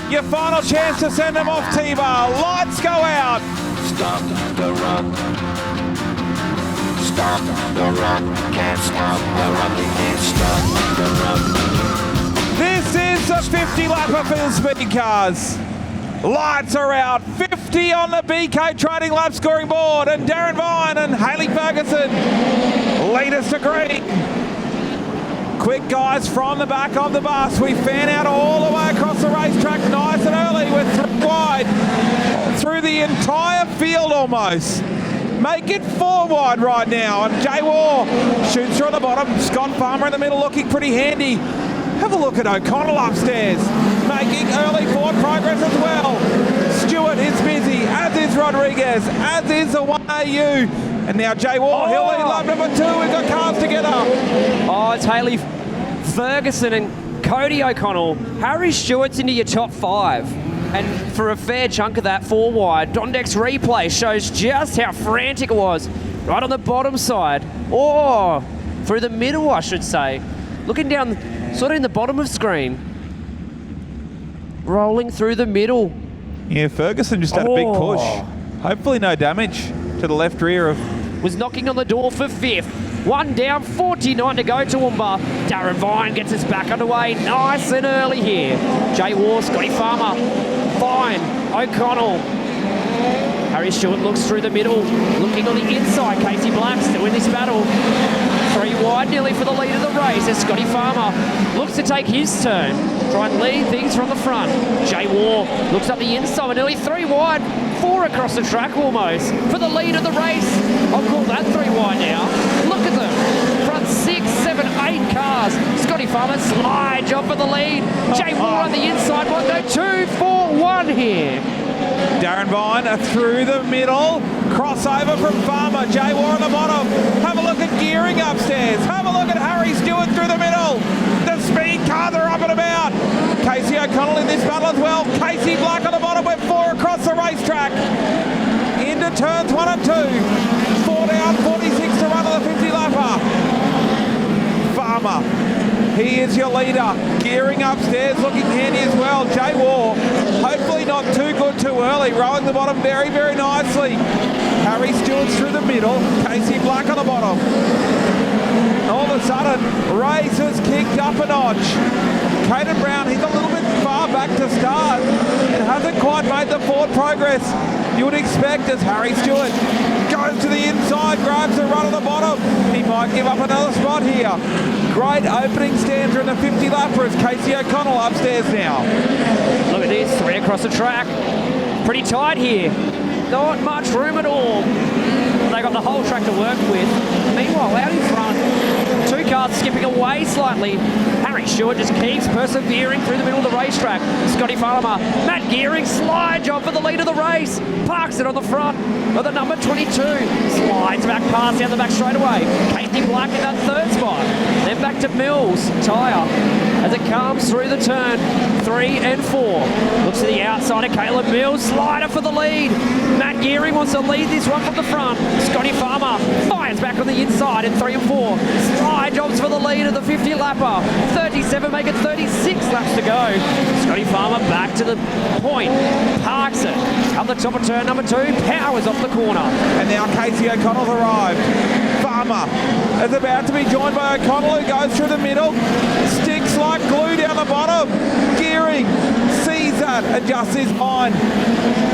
Your final chance to send them off, T-Bar. Lights go out. Stop the run. Stop the run. Can't stop the run. We can't stop the run. This is a 50-lapper for the Speedcars. Lights are out. 50 on the BK Trading Lap scoring board. And Darren Vine and Hayley Ferguson lead us to green. Quick guys from the back of the bus. We fan out all the way across the racetrack nice and early with 3 wide through the entire field almost. Make it 4 wide right now. And Jay Waugh shoots through the bottom. Scott Farmer in the middle looking pretty handy. Have a look at O'Connell upstairs, making early forward progress as well. Stewart is busy, as is Rodriguez, as is the 1AU. And now Jay Waugh, he'll lead lap number 2. We've got cars together. Oh, it's Hayley Ferguson and Cody O'Connell. Harry Stewart's into your top 5. And for a fair chunk of that 4 wide, Dondex replay shows just how frantic it was. Right on the bottom side. Oh, through the middle, I should say. Looking down, sort of in the bottom of screen. Rolling through the middle. Yeah, Ferguson just had a big push. Hopefully no damage to the left rear of... Was knocking on the door for 5th. 1 down, 49 to go, Toowoomba. Darren Vine gets us back underway nice and early here. Jay Waugh, Scotty Farmer, Vine, O'Connell. Harry Stewart looks through the middle, looking on the inside. Casey Black still in this battle. 3 wide nearly for the lead of the race as Scotty Farmer looks to take his turn. Try and lead things from the front. Jay Waugh looks up the inside, nearly 3 wide. 4 across the track almost for the lead of the race. I'll call that 3 wide now. Look at them. Front 6, 7, 8 cars. Scotty Farmer slide job for the lead. Jay Waugh on the inside. One go 2, 4, 1 here. Darren Vine through the middle. Crossover from Farmer. Jay Waugh on the bottom. Have a look at gearing upstairs. Have a look at Harry Stewart through the middle. The speed cars are up and about. Casey O'Connell in this battle as well. Casey Black on the bottom with 4 across the racetrack. Into turns 1 and 2. 4 down, 46 to run on the 50-lapper. Farmer, he is your leader. Gearing upstairs, looking handy as well. Jay Waugh, hopefully not too good too early. Rowing the bottom very, very nicely. Harry Stewart's through the middle. Casey Black on the bottom. All of a sudden, race has kicked up a notch. Caden Brown, he's a little bit far back to start and hasn't quite made the forward progress you would expect as Harry Stewart goes to the inside, grabs the run on the bottom. He might give up another spot here. Great opening stanza in the 50-lapper as Casey O'Connell upstairs now. Look at this, 3 across the track. Pretty tight here. Not much room at all. They got the whole track to work with. Meanwhile, out in front, 2 cars skipping away slightly. Harry Stewart just keeps persevering through the middle of the racetrack. Scotty Farmer, Matt Gearing, slide job for the lead of the race. Parks it on the front of the number 22. Slides back past down the back straightaway. Casey Black in that 3rd spot. Then back to Mills, tyre, as it comes through the turn. 3 and 4. Looks to the outside of Caleb Mills. Slider for the lead. Matt Gearing wants to lead this one from the front. Scotty Farmer fires back on the inside in 3 and 4. Slide jobs for the lead of the 50-lapper. 37, make it 36 laps to go. Scotty Farmer back to the point. Parks it. Up the top of turn number 2. Powers off the corner. And now Casey O'Connell's arrived. Farmer is about to be joined by O'Connell, who goes through the middle. Sticks like glue down the bottom. Gearing sees that, adjusts his mind.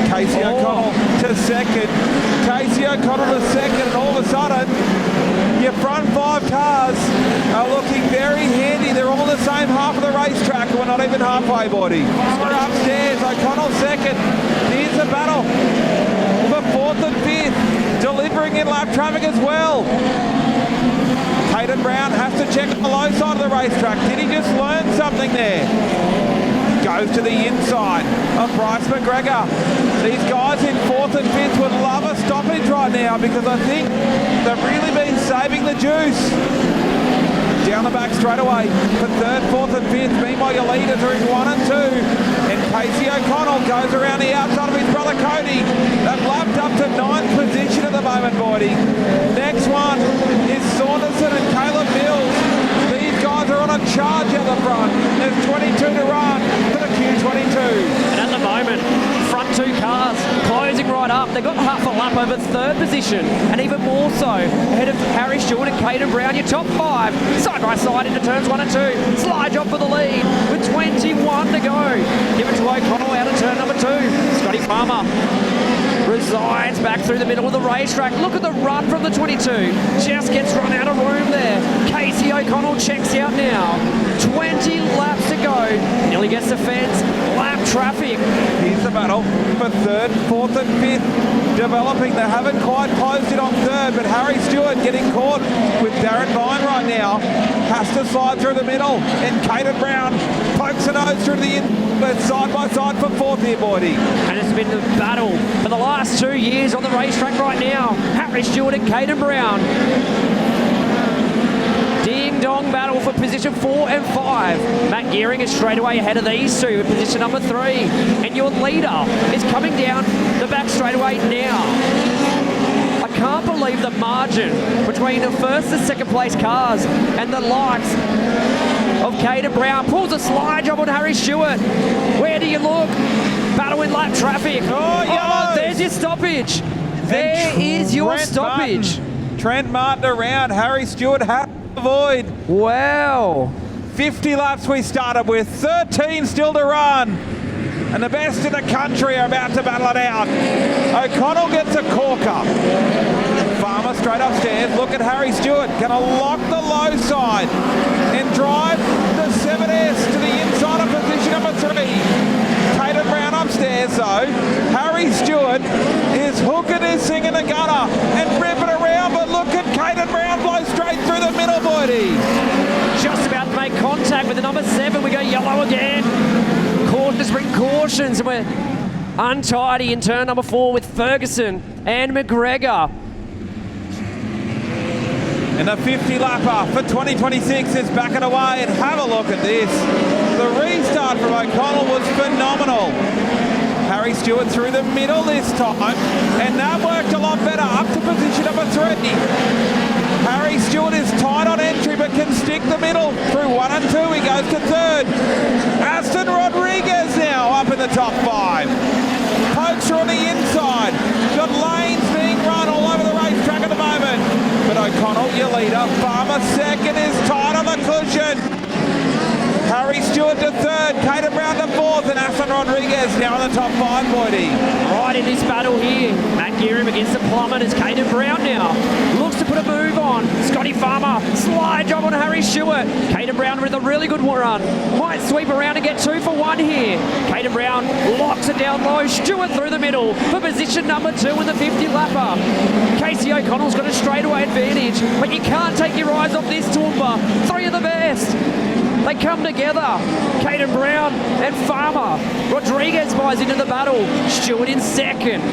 Casey O'Connell to 2nd. Casey O'Connell to 2nd, and all of a sudden, your front 5 cars are looking very handy. They're all the same half of the racetrack, and we're not even halfway, Bodie. Farmer upstairs, O'Connell 2nd. Here's the battle for 4th and 5th, delivering in lap traffic as well. Caden Brown has to check on the low side of the racetrack. Did he just learn something there? Goes to the inside of Bryce McGregor. These guys in 4th and 5th would love a stoppage right now because I think they've really been saving the juice. Down the back straight away for 3rd, 4th and 5th. Meanwhile, your leaders are in 1 and 2. And Casey O'Connell goes around the outside of his brother Cody. They've lapped up to 9th position at the moment, Boydie. Next one is Saunderson and Caleb Mills. These guys are on a charge at the front. There's 22 to run for the Q22. up. They got half a lap over third position, and even more so ahead of Harry Stewart and Caden Brown. Your top five, side by side into turns 1 and 2. Slide job for the lead with 21 to go. Give it to O'Connell out of turn number 2. Scotty Farmer resides back through the middle of the racetrack. Look at the run from the 22. Just gets run out of room there. Casey O'Connell checks out now. 20 laps to go. Nearly gets the fence. Lap traffic. Here's the battle for third, fourth and fifth. Developing. They haven't quite closed it on third, but Harry Stewart getting caught with Darren Vine right now. Has to slide through the middle. And Caden Brown pokes a nose through the but side by side for fourth here, Boydie. And it's been the battle for the last 2 years on the racetrack right now. Harry Stewart and Caden Brown. Ding-dong battle for position 4 and 5. Matt Gearing is straight away ahead of these two in position number 3. And your leader is coming down the back straightaway now. I can't believe the margin between the first and second place cars and the likes of Caden Brown. Pulls a slide job on Harry Stewart. Where do you look? Battle in lap traffic. Oh, there's your stoppage. There is your stoppage. Trent Martin around. Harry Stewart had to avoid. Wow. 50 laps we started with. 13 still to run. And the best in the country are about to battle it out. O'Connell gets a corker. Farmer straight upstairs. Look at Harry Stewart. Gonna lock the low side and drive the 7S to the inside of position number 3. Caden Brown upstairs though. Harry Stewart is hooking his thing in the gutter and ripping around, but look at Caden Brown blow straight through the middle, Boydie. Just about to make contact with the number 7. We go yellow again. Caution, bring cautions, and we're untidy in turn number 4 with Ferguson and McGregor. And the 50 lapper for 2026 is backing away, and have a look at this. The restart from O'Connell was phenomenal. Harry Stewart through the middle this time, and that worked a lot better up to position number 3. Harry Stewart is tight on entry but can stick the middle through 1 and 2. He goes to third. Aston Rodriguez now up in the top 5. Pokes are on the inside. Got lanes being run all over the racetrack at the moment. But O'Connell, your leader. Farmer second is tight on the cushion. Harry Stewart to third, Caden Brown to fourth, and Aston Rodriguez now in the top 5, Boydie. Right in this battle here. Matt Gearing against the plummet as Caden Brown now looks to put a move on. Scotty Farmer, slide job on Harry Stewart. Caden Brown with a really good run. Might sweep around and get 2 for 1 here. Caden Brown locks it down low. Stewart through the middle for position number 2 in the 50 lapper. Casey O'Connell's got a straightaway advantage, but you can't take your eyes off this Toowoomba. 3 of the best. They come together. Caden Brown and Farmer. Rodriguez buys into the battle. Stewart in second.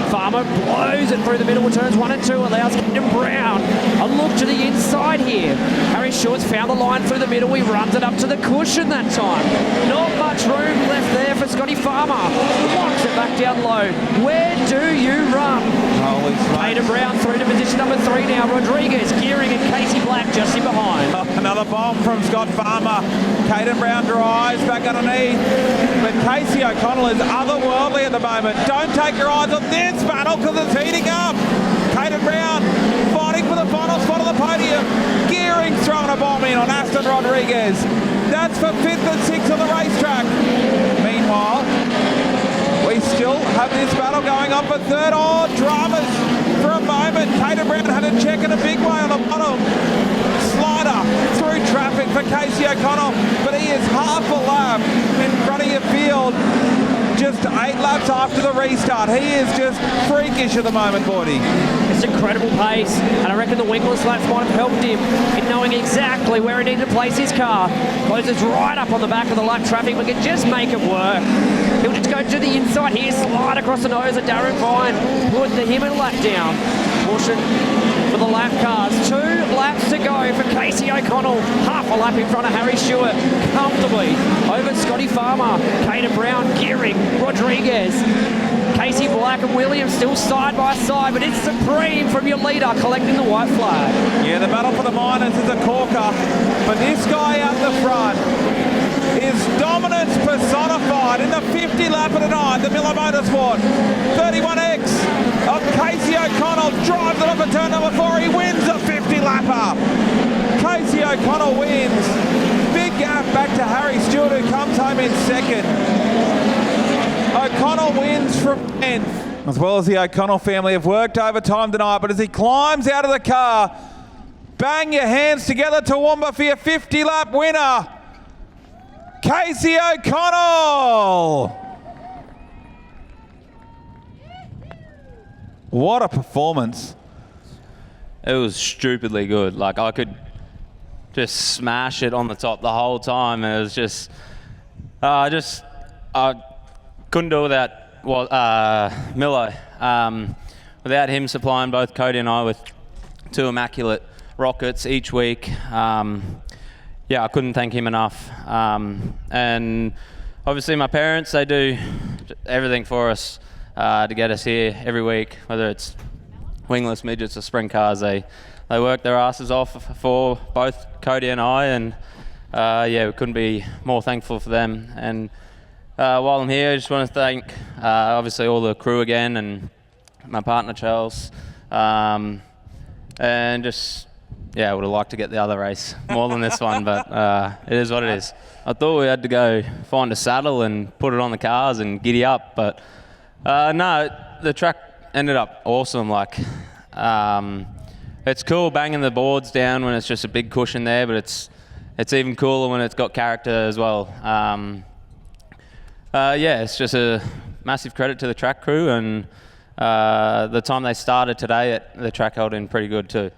Farmer blows it through the middle of turns 1 and 2. Allows Caden Brown a look to the inside here. Harry Stewart's found the line through the middle. He runs it up to the cushion that time. Not much room left there for Scotty Farmer. Locks it back down low. Where do you run? Holy smokes. Caden Brown through to position number 3 now. Rodriguez, Gearing and Casey Black just in behind. Another bomb from Scott Farmer. Caden Brown drives back underneath. But Casey O'Connell is otherworldly at the moment. Don't take your eyes off this battle because it's heating up. Caden Brown fighting for the final spot on the podium. Gearing throwing a bomb in on Aston Rodriguez. That's for 5th and 6th on the racetrack. Meanwhile, we still have this battle going on for 3rd. Oh, dramas for a moment. Caden Brown had a check in a big way on the bottom. Slider through traffic for Casey O'Connell, but he is half a lap in front of your field. Just 8 laps after the restart. He is just freakish at the moment, Boydie. It's incredible pace, and I reckon the wingless laps might have helped him in knowing exactly where he needed to place his car. Closes right up on the back of the lap traffic, but can just make it work. He'll just go to the inside here, slide across the nose of Darren Vine, put him a lap down. Caution for the lap cars. 2 laps to go for Casey O'Connell. Half a lap in front of Harry Stewart. Comfortably over Scotty Farmer. Caden Brown, Gearing, Rodriguez. Casey Black and Williams still side by side, but it's supreme from your leader collecting the white flag. Yeah, the battle for the minors is a corker, but this guy out the front is dominance personified in the 50 lap of the night. The Miller Motorsport 31X of Casey O'Connell drives it off at turn number 4. He wins the 50 lapper. Casey O'Connell wins. Big gap back to Harry Stewart, who comes home in second. O'Connell wins from 10th. As well as the O'Connell family have worked overtime tonight, but as he climbs out of the car, bang your hands together, Toowoomba, for your 50 lap winner, Casey O'Connell. What a performance. It was stupidly good. Like, I could just smash it on the top the whole time. It was just, I couldn't do it without Milo. Without him supplying both Cody and I with 2 immaculate rockets each week. Yeah, I couldn't thank him enough. And obviously my parents, they do everything for us to get us here every week, whether it's wingless midgets or sprint cars. They work their asses off for both Cody and I, and yeah, we couldn't be more thankful for them. And while I'm here, I just want to thank obviously all the crew again, and my partner Charles, and just, yeah, I would have liked to get the other race more than this one, but it is what it is. I thought we had to go find a saddle and put it on the cars and giddy up, but no, the track ended up awesome. Like, it's cool banging the boards down when it's just a big cushion there, but it's even cooler when it's got character as well. Yeah, it's just a massive credit to the track crew, and the time they started today, the track held in pretty good too.